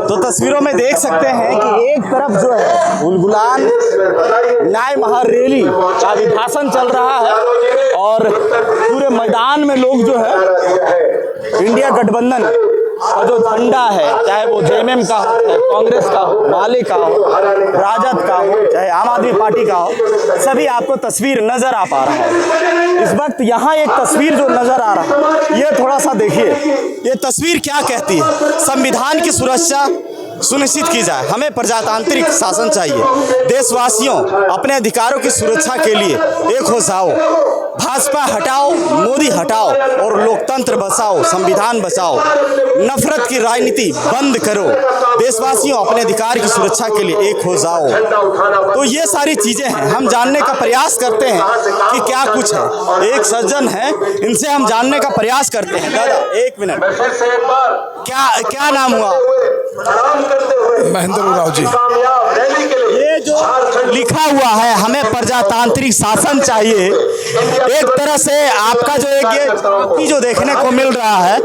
तो तस्वीरों में देख सकते हैं कि एक तरफ जो है उलगुलान न्याय महारैली का अभिभाषण चल रहा है और पूरे मैदान में लोग जो है इंडिया गठबंधन का जो झंडा है, चाहे वो जेएमएम का हो, चाहे कांग्रेस का हो, माले का हो, राजद का हो, चाहे आम आदमी पार्टी का हो, सभी आपको तस्वीर नजर आ पा रहा है। इस वक्त यहाँ एक तस्वीर जो नजर आ रहा है, ये थोड़ा सा देखिए, ये तस्वीर क्या कहती है। संविधान की सुरक्षा सुनिश्चित की जाए, हमें प्रजातांत्रिक शासन चाहिए, देशवासियों अपने अधिकारों की सुरक्षा के लिए एक हो जाओ, भाजपा हटाओ, मोदी हटाओ और लोकतंत्र बचाओ, संविधान बचाओ, नफरत की राजनीति बंद करो, देशवासियों अपने अधिकार की सुरक्षा के लिए एक हो जाओ। तो ये सारी चीजें हैं, हम जानने का प्रयास करते हैं कि क्या कुछ है। एक सज्जन है, इनसे हम जानने का प्रयास करते हैं। दादा एक मिनट, क्या नाम हुआ? महेंद्र उरांव जी। ये जो लिखा हुआ है हमें प्रजातांत्रिक शासन चाहिए, एक तरह से आपका जो एक ये जो देखने को मिल रहा है,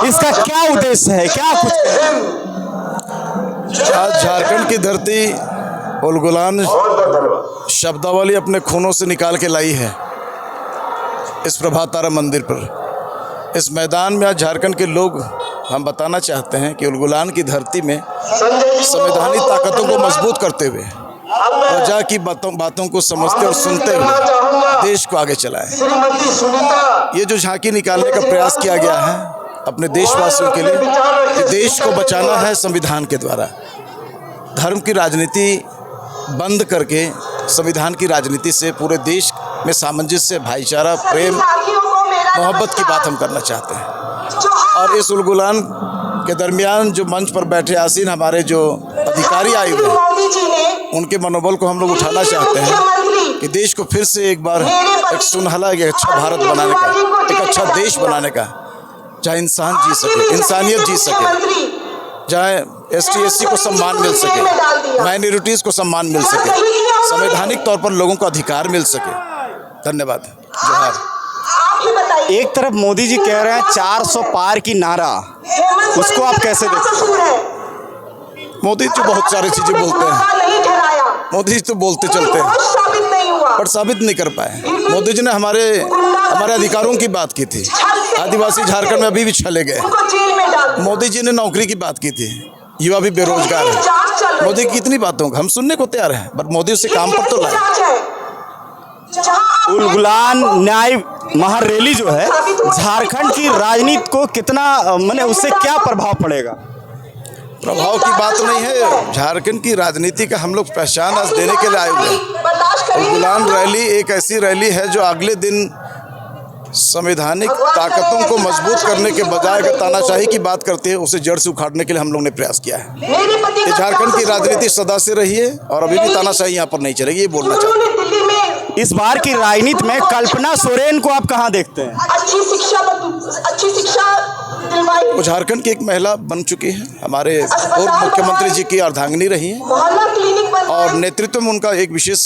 इसका क्या उद्देश्य है, क्या कुछ? आज झारखंड की धरती उलगुलान शब्दावली अपने खूनों से निकाल के लाई है इस प्रभात तारा मंदिर पर। इस मैदान में आज झारखंड के लोग हम बताना चाहते हैं कि उलगुलान की धरती में संवैधानिक ताकतों को मजबूत करते हुए, प्रजा की बातों को समझते और सुनते हुए देश को आगे चलाएं। ये जो झांकी निकालने का प्रयास किया गया है अपने देशवासियों के लिए कि देश को बचाना है संविधान के द्वारा, धर्म की राजनीति बंद करके संविधान की राजनीति से पूरे देश में सामंजस्य, भाईचारा, प्रेम, मोहब्बत की बात हम करना चाहते हैं। और इस उलगुलान के दरमियान जो मंच पर बैठे आसीन हमारे जो अधिकारी आए हुए हैं, उनके मनोबल को हम लोग उठाना चाहते हैं कि देश को फिर से एक बार एक सुनहला, एक अच्छा भारत बनाने का, एक अच्छा देश बनाने का, जहाँ इंसान जी सके, इंसानियत जी सके, जहाँ ST/SC को सम्मान मिल सके, माइनॉरिटीज़ को सम्मान मिल सके, संवैधानिक तौर पर लोगों को अधिकार मिल सके। धन्यवाद। जोहार। एक तरफ मोदी जी कह रहे हैं 400 पार की नारा, उसको आप कैसे देखते हैं? मोदी जी बहुत सारी चीज़ें बोलते हैं, मोदी जी तो बोलते चलते हैं पर साबित नहीं कर पाए। मोदी जी ने हमारे अधिकारों की बात की थी, आदिवासी झारखंड में अभी भी चले गए। मोदी जी ने नौकरी की बात की थी, युवा भी बेरोजगार है। मोदी की कितनी बातों हम सुनने को तैयार हैं, पर मोदी उसे काम पर तो लाए। उलगुलान न्याय महारैली जो है झारखंड की राजनीति को कितना, माने उससे क्या प्रभाव पड़ेगा? प्रभाव की बात नहीं है, झारखंड की राजनीति का हम लोग पहचान आज देने के लिए आए हुए हैं। उलगुलान रैली एक ऐसी रैली है जो अगले दिन संवैधानिक ताकतों को मजबूत करने के बजाय अगर तानाशाही की बात करते हैं, उसे जड़ से उखाड़ने के लिए हम लोग ने प्रयास किया है। ये झारखंड की राजनीति सदा से रही है और अभी भी तानाशाही यहाँ पर नहीं चलेगी, ये बोलना चाहते हैं। इस बार की राजनीति में कल्पना सोरेन को आप कहाँ देखते हैं? अच्छी शिक्षा वो झारखंड की एक महिला बन चुकी है, हमारे पूर्व मुख्यमंत्री जी की अर्धांगिनी रही है और नेतृत्व में उनका एक विशेष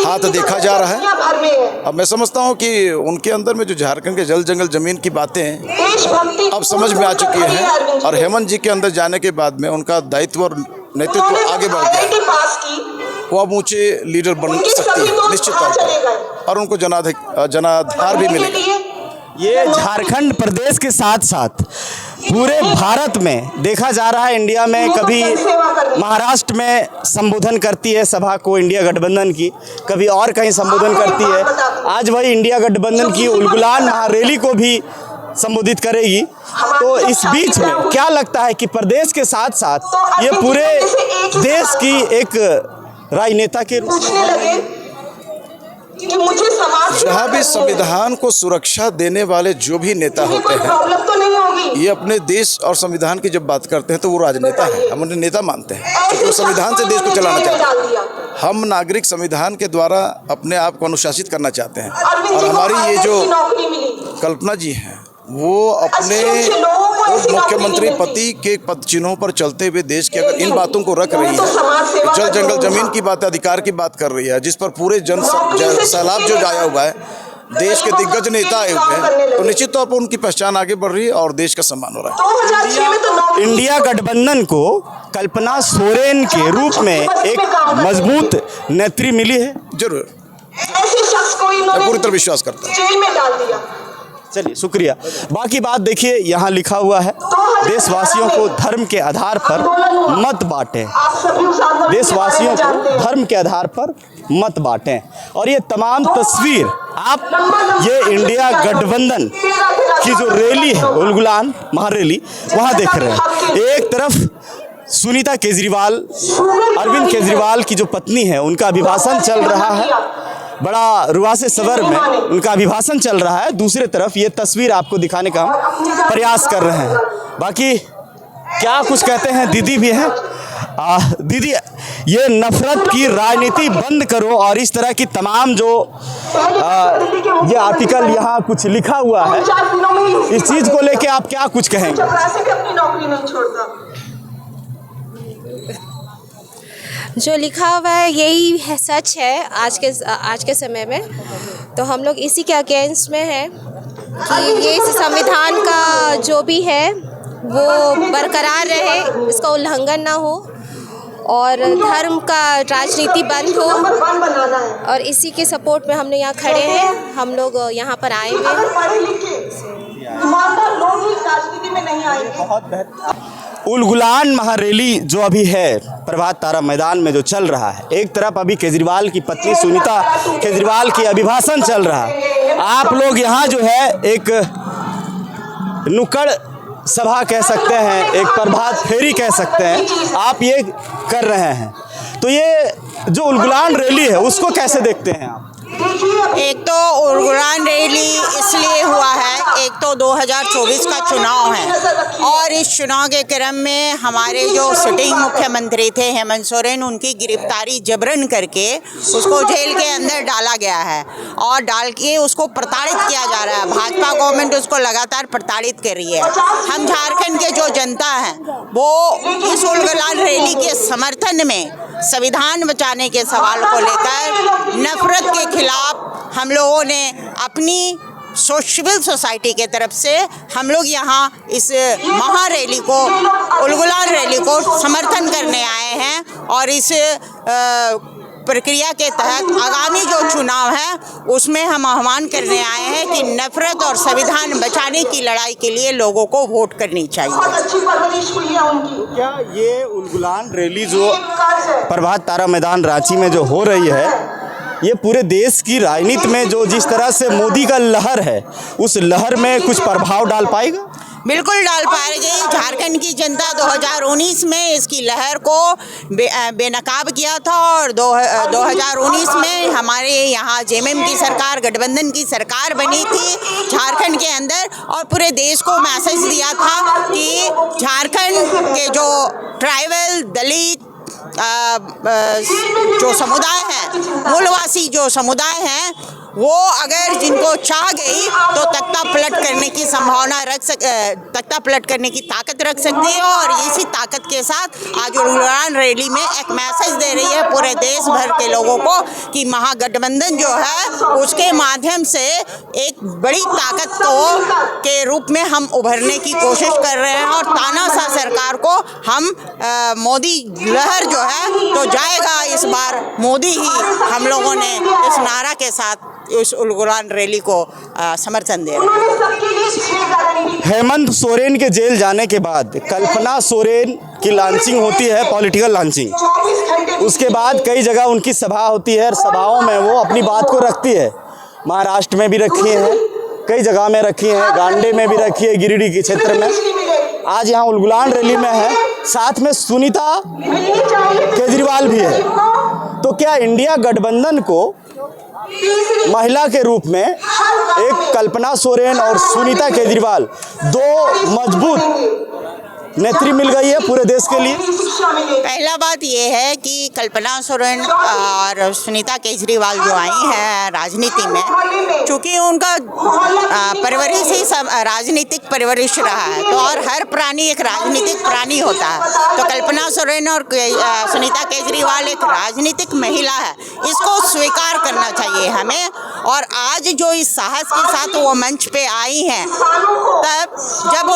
हाथ देखा जा रहा है। अब मैं समझता हूं कि उनके अंदर में जो झारखंड के जल जंगल जमीन की बातें हैं अब समझ में आ चुकी हैं और हेमंत जी के अंदर जाने के बाद में उनका दायित्व और नेतृत्व आगे बढ़ गया। वो अब ऊंचे लीडर बन सकती है निश्चित तौर पर और उनको जनाधार भी मिलेगा। ये झारखंड प्रदेश के साथ साथ पूरे भारत में देखा जा रहा है, इंडिया में कभी महाराष्ट्र में संबोधन करती है सभा को इंडिया गठबंधन की, कभी और कहीं संबोधन करती है, आज वही इंडिया गठबंधन की उलगुलान महारैली को भी संबोधित करेगी। तो इस बीच में क्या लगता है कि प्रदेश के साथ साथ ये पूरे देश की एक राजनेता के रूप में जहाँ भी संविधान को सुरक्षा देने वाले जो भी नेता होते हैं, ये अपने देश और संविधान की जब बात करते हैं तो वो राजनेता है, हम उन्हें नेता मानते हैं क्योंकि वो संविधान से देश को चलाना चाहते हैं। हम नागरिक संविधान के द्वारा अपने आप को अनुशासित करना चाहते हैं और हमारी ये जो कल्पना जी हैं वो अपने मुख्यमंत्री पति के पद चिन्हों पर चलते हुए देश के अगर इन बातों को रख रही है, जल जंगल जमीन की बात, अधिकार की बात कर रही है, जिस पर पूरे सैलाब जो आया हुआ है, देश के दिग्गज नेता आए हुए हैं, तो निश्चित तौर पर उनकी पहचान आगे बढ़ रही है और देश का सम्मान हो रहा है। 2006 में तो इंडिया गठबंधन को कल्पना सोरेन के रूप में एक मजबूत नेत्री मिली है। जरूर, ऐसे शख्स को मैं इन्होंने पूरी तरह विश्वास करता हूँ। जेल में डाल दिया। चलिए शुक्रिया। बाकी बात देखिए, यहाँ लिखा हुआ है देशवासियों को धर्म के आधार पर मत बांटें। आप सभी उस आंदोलन के देशवासियों बारे में जानते को हैं। धर्म के आधार पर मत बांटें। और ये तमाम तस्वीर आप ये इंडिया गठबंधन की जो रैली है, उलगुलान महारैली, वहाँ देख रहे हैं। एक तरफ सुनीता केजरीवाल, अरविंद केजरीवाल की जो पत्नी है, उनका अभिभाषण चल रहा है, बड़ा रुआसे सदर में उनका अभिभाषण चल रहा है। दूसरी तरफ ये तस्वीर आपको दिखाने का हम प्रयास कर रहे हैं। बाकी क्या कुछ कहते हैं, दीदी भी हैं। दीदी, ये नफरत की राजनीति बंद करो और इस तरह की तमाम जो ये आर्टिकल यहाँ कुछ लिखा हुआ है, 4 दिनों में ही इस चीज़ को लेके आप क्या कुछ कहेंगे? चपरासी भी अपनी नौकरी नहीं छोड़ता। जो लिखा हुआ है यही है, सच है आज के समय में। तो हम लोग इसी के अगेंस्ट में हैं कि ये संविधान का जो भी है वो बरकरार रहे, इसका उल्लंघन ना हो और धर्म का राजनीति बंद हो। नंबर 1 बनाना है। और इसी के सपोर्ट में हमने यहाँ खड़े हैं। हम लोग यहाँ पर आए हुए हैं। अगर पढ़े लिखे ईमानदार लोग ही राजनीति में नहीं आएंगे। उलगुलान महारैली जो अभी है प्रभात तारा मैदान में जो चल रहा है, एक तरफ अभी केजरीवाल की पत्नी सुनीता केजरीवाल की अभिभाषण चल रहा है। आप लोग यहाँ जो है एक नुक्कड़ सभा कह सकते हैं, एक प्रभात फेरी कह सकते हैं, आप ये कर रहे हैं। तो ये जो उलगुलान रैली है उसको कैसे देखते हैं आप? एक तो उलगुलान रैली इसलिए हुआ है, एक तो 2024 का चुनाव है और इस चुनाव के क्रम में हमारे जो सिटिंग मुख्यमंत्री थे हेमंत सोरेन, उनकी गिरफ्तारी जबरन करके उसको जेल के अंदर डाला गया है और डाल के उसको प्रताड़ित किया जा रहा है। भाजपा गवर्नमेंट उसको लगातार प्रताड़ित कर रही है। हम झारखंड के जो जनता है वो इस उलगुलान रैली के समर्थन में संविधान बचाने के सवाल को लेकर नफरत के खिलाफ हम लोगों ने अपनी सिविल सोसाइटी के तरफ से हम लोग यहाँ इस महारैली को, उलगुलान रैली को समर्थन करने आए हैं और इस प्रक्रिया के तहत आगामी जो चुनाव है उसमें हम आह्वान करने आए हैं कि नफरत और संविधान बचाने की लड़ाई के लिए लोगों को वोट करनी चाहिए। बहुत अच्छी परवरिश हुई है उनकी। क्या ये उलगुलान रैली जो प्रभात तारा मैदान रांची में जो हो रही है, ये पूरे देश की राजनीति में जो जिस तरह से मोदी का लहर है, उस लहर में कुछ प्रभाव डाल पाएगा? बिल्कुल डाल पाएगी। झारखंड की जनता 2019 में इसकी लहर को बेनकाब किया था और 2019 में हमारे यहाँ जेएमएम की सरकार, गठबंधन की सरकार बनी थी झारखंड के अंदर और पूरे देश को मैसेज दिया था कि झारखंड के जो ट्राइबल, दलित जो समुदाय हैं, मूलवासी जो समुदाय हैं, वो अगर जिनको चाह गई तो तख्ता पलट करने की संभावना तख्ता पलट करने की ताकत रख सकती है और इसी ताकत के साथ आज उलगुलान रैली में एक मैसेज दे रही है पूरे देश भर के लोगों को कि महागठबंधन जो है उसके माध्यम से एक बड़ी ताकत के रूप में हम उभरने की कोशिश कर रहे हैं और तानाशाह सरकार को हम मोदी लहर जो है तो जाएगा इस बार मोदी ही, हम लोगों ने इस नारा के साथ इस उलगुलान रैली को समर्थन दे रहे हैं। हेमंत सोरेन के जेल जाने के बाद कल्पना सोरेन की लॉन्चिंग होती है, पॉलिटिकल लॉन्चिंग। उसके बाद कई जगह उनकी सभा होती है और सभाओं में वो अपनी बात को रखती है। महाराष्ट्र में भी रखी है, कई जगह में रखी है, गांडे में भी रखी है, गिरिडीह के क्षेत्र में। आज यहाँ उलगुलान रैली में है, साथ में सुनीता केजरीवाल भी है। तो क्या इंडिया गठबंधन को महिला के रूप में एक कल्पना सोरेन और सुनीता केजरीवाल, दो मजबूत नेत्री मिल गई है पूरे देश के लिए? पहला बात ये है कि कल्पना सोरेन और सुनीता केजरीवाल जो आई हैं राजनीति में, चूँकि उनका परवरिश ही राजनीतिक परवरिश रहा है, तो और हर प्राणी एक राजनीतिक प्राणी होता है, तो कल्पना सोरेन और सुनीता केजरीवाल एक राजनीतिक महिला है, इसको स्वीकार करना चाहिए हमें। और आज जो इस साहस के साथ वो मंच पे आई हैं, तब जब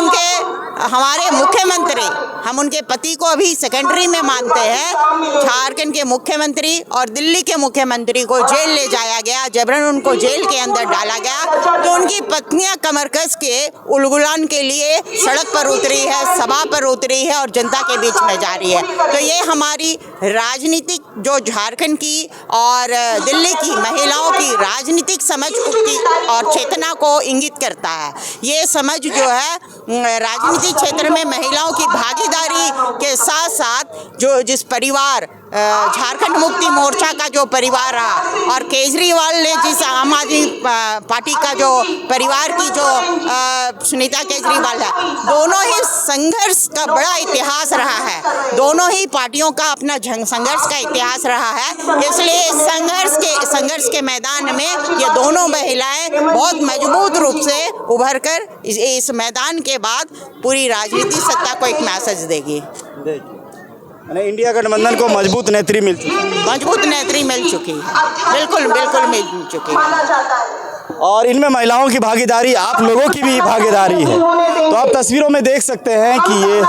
हमारे मुख्यमंत्री, हम उनके पति को अभी सेकेंडरी में मानते हैं, झारखंड के मुख्यमंत्री और दिल्ली के मुख्यमंत्री को जेल ले जाया गया, जबरन उनको जेल के अंदर डाला गया, तो उनकी पत्नियां कमर कस के उलगुलान के लिए सड़क पर उतरी है, सभा पर उतरी है और जनता के बीच में जा रही है। तो ये हमारी राजनीतिक जो झारखंड की और दिल्ली की महिलाओं की राजनीतिक समझ की और चेतना को इंगित करता है। ये समझ जो है राजनीतिक क्षेत्र में महिलाओं की भागीदारी के साथ साथ जो जिस परिवार झारखंड मुक्ति मोर्चा का जो परिवार रहा और केजरीवाल ने जिस आम आदमी पार्टी का जो परिवार की जो सुनीता केजरीवाल है, दोनों ही संघर्ष का बड़ा इतिहास रहा है, दोनों ही पार्टियों का अपना संघर्ष का इतिहास रहा है। इसलिए संघर्ष के मैदान में ये दोनों महिलाएं बहुत मजबूत रूप से उभर कर इस मैदान के बाद पूरी राजनीतिक सत्ता को एक मैसेज देगी। इंडिया गठबंधन को मजबूत नेत्री मिल चुकी है, बिल्कुल मिल चुकी है। और इनमें महिलाओं की भागीदारी, आप लोगों की भी भागीदारी है। तो आप तस्वीरों में देख सकते हैं कि ये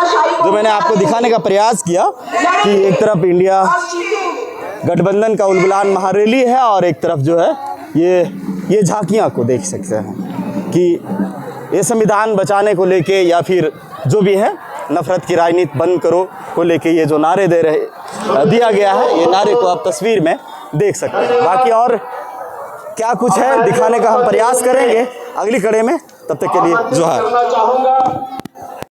जो मैंने आपको दिखाने का प्रयास किया कि एक तरफ इंडिया गठबंधन का उलगुलान महारैली है और एक तरफ जो है ये झांकियाँ को देख सकते हैं कि ये संविधान बचाने को लेके या फिर जो भी है नफरत की राजनीति बंद करो को लेके ये जो नारे दिया गया है, ये नारे को आप तस्वीर में देख सकते हैं। बाकी और क्या कुछ है दिखाने का हम प्रयास करेंगे अगली कड़ी में। तब तक के लिए जोहार।